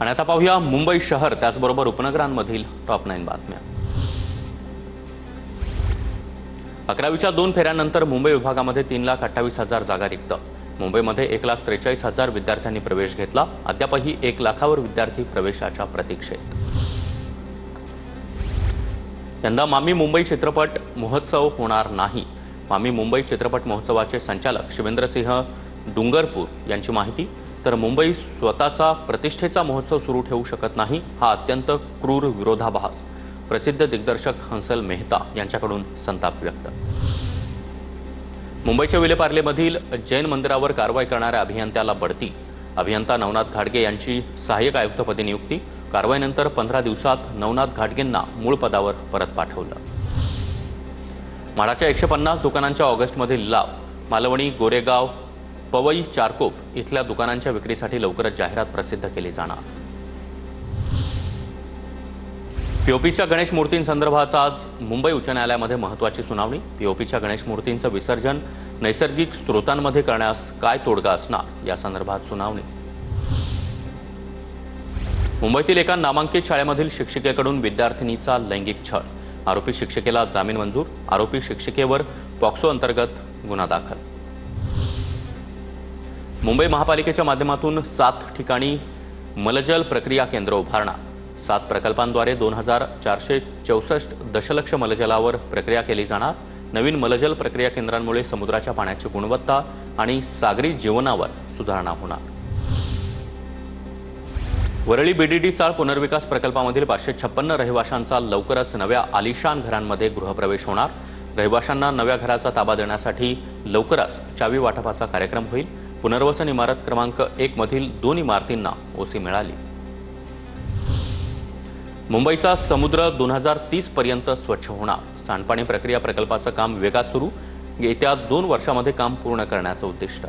आणि आता पाहूया मुंबई शहर त्याचबरोबर उपनगरांमधील टॉप 9 बातम्या। 11वीच्या 2 फेऱ्यांनंतर मुंबई विभागामध्ये 3,28,000 जागा रिक्त। मुंबईमध्ये 1,43,000 विद्यार्थ्यांनी प्रवेश घेतला। अद्यापही 1 लाखावर विद्यार्थी प्रवेशाच्या प्रतीक्षेत। यंदा मामी मुंबई चित्रपट महोत्सव होणार नाही। मामी मुंबई चित्रपट महोत्सवाचे संचालक शिवेंद्रसिंह डुंगरपूर यांची माहिती। तर मुंबई स्वतःचा प्रतिष्ठेचा महोत्सव सुरू ठेवू शकत नाही, हा अत्यंत क्रूर विरोधाभास। प्रसिद्ध दिग्दर्शक हंसल मेहता यांच्याकडून संताप व्यक्त। मुंबईच्या विलेपार्लेमधील जैन मंदिरावर कारवाई करणाऱ्या अभियंत्याला बढती। अभियंता नवनाथ घाटगे यांची सहाय्यक आयुक्तपदी नियुक्ती। कारवाईनंतर 15 दिवसात नवनाथ घाटगेंना मूळ पदावर परत पाठवलं। म्हाडाच्या 150 दुकानांच्या ऑगस्टमध्ये लिलाव। मालवणी, गोरेगाव, पवई, चारकोप इथल्या दुकानांच्या विक्रीसाठी लवकरच जाहिरात प्रसिद्ध केली जाणार। पीओपीच्या गणेश मूर्तींसंदर्भात आज मुंबई उच्च न्यायालयामध्ये महत्त्वाची सुनावणी। पीओपीच्या गणेश मूर्तींचं विसर्जन नैसर्गिक स्रोतांमध्ये करण्यास काय तोडगा असणार या संदर्भात सुनावणी। मुंबईतील एका नामांकित शाळेमधील शिक्षिकेकडून विद्यार्थिनीचा लैंगिक छळ। आरोपी शिक्षिकेला जामीन मंजूर। आरोपी शिक्षिकेवर पॉक्सो अंतर्गत गुन्हा दाखल। मुंबई महापालिकेच्या माध्यमातून 7 ठिकाणी मलजल प्रक्रिया केंद्र उभारणार। 7 प्रकल्पांद्वारे 2,464 दशलक्ष मलजलावर प्रक्रिया केली जाणार। नवीन मलजल प्रक्रिया केंद्रांमुळे समुद्राच्या पाण्याची गुणवत्ता आणि सागरी जीवनावर सुधारणा होणार। वरळी बीडीडी चाळ पुनर्विकास प्रकल्पामधील 556 रहिवाशांचा लवकरच नव्या आलिशान घरांमध्ये गृहप्रवेश होणार। रहिवाशांना नव्या घराचा ताबा देण्यासाठी लवकरच चावी वाटपाचा कार्यक्रम होईल। पुनर्वसन इमारत क्रमांक 1 मधील 2 इमारतींना ओसी मिळाली। मुंबईचा समुद्र 2030 पर्यंत स्वच्छ होणार। सांडपाणी प्रक्रिया प्रकल्पाचं काम वेगात सुरू। येत्या 2 वर्षांमध्ये काम पूर्ण करण्याचं उद्दिष्ट।